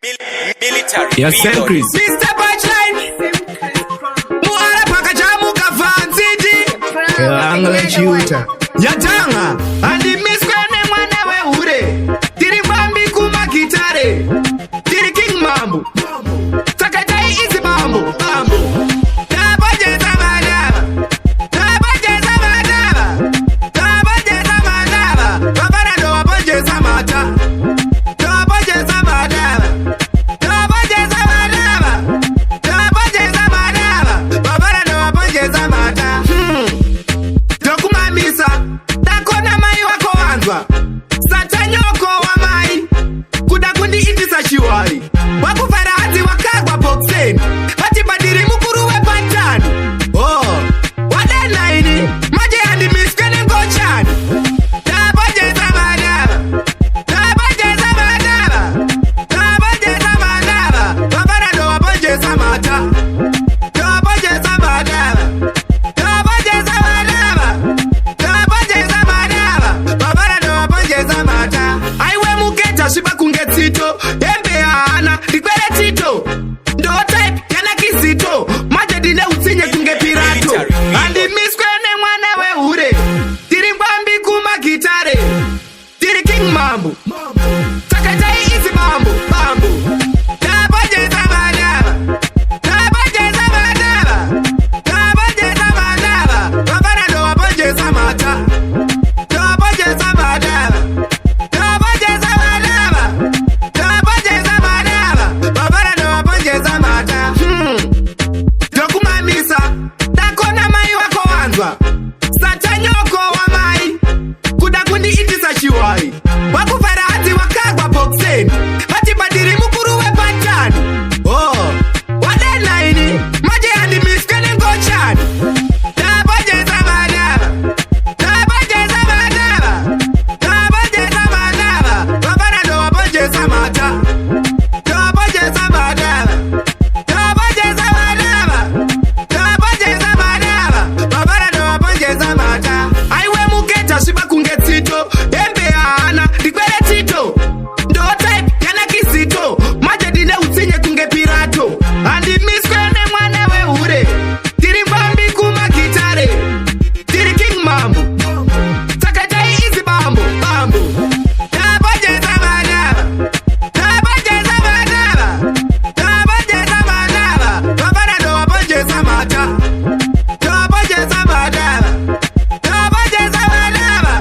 Military. Yes, Sam Chris. Mr. Punchline. Muara pakachamuka fanziti. Angela Chuta. Yatanga. Andi miskwane mwana we ure. Tiri bambi kuma gitare. Tiri king mambo. Takatai easy mambo. Mambo. Tabaje zamanaba. Tabaje zamanaba. Tabaje zamanaba. Babara do abaje zamata. Tabaje zamanaba. Tabaje zamanaba. Tabaje zamanaba. Babara do abaje zamata. Dokumamisa. Takona mai wako wanzwa. Satanyoko wa mai. Kuda kundi itisa shiwari. Wakufara hati wakagwa boxeni. Hati badiri mukuru we pantani. Oh, wadena ini. Maje handi miskene ngochani. Tabaje zamanaba. Tabaje zamanaba. Tabaje zamanaba. Babara do wabaje zamata. Tabaje zamanaba. Tabaje zamanaba. Tabaje zamanaba. Babara do wabaje zamata. Aiwe muketa shiba kungetsito. Embe ana, dikwele tito. Ndo type, yana kisito. Maje dine usinye kunge pirato. Andi miskwene mwana we ure. Tiri mbambi kuma gitare. Tiri king mambo. Takatai easy mambo. Mambo. Tabaje zamanaba. Tabaje zamanaba. Tabaje zamanaba. Babara do wabaje zamata. Tabaje zamanaba. Tabaje zamanaba. Tabaje zamanaba. Babara do wabaje zamata. Dokumamisa. Takona mai wako wanzwa. Satanyoko wa mai. Kuda kundi itisa shiwari. Wakufara hati wakagwa boxeni. Hati badiri mukuru we pantani. Oh, wadena ini. Maje handi miskene ngochani. Tabaje zamanaba. Tabaje zamanaba. Tabaje zamanaba. Babara do wabaje zamata. Tabaje zamanaba. Tabaje zamanaba. Tabaje zamanaba. Babara do wabaje zamata. Aiwe muketa shiba kungetsito. Embe ana, dikwele tito. Ndo type, yana kisito. Maje dine usinye kunge pirato. Andi miskwane mwana we ure. Tiri mbambi kuma gitare. Tiri king mambo. Takatai easy mambo. Mambo. Tabaje zamanaba. Tabaje zamanaba. Tabaje zamanaba. Babara do wabaje zamata. Tabaje zamanaba. Tabaje zamanaba.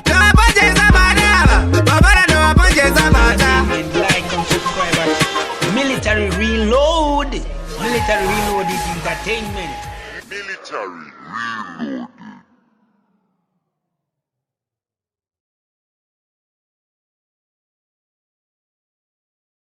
Tabaje zamanaba. Babara do wabaje zamata. Like and subscribe. Military Reload. Military Reload is entertainment. Military reload.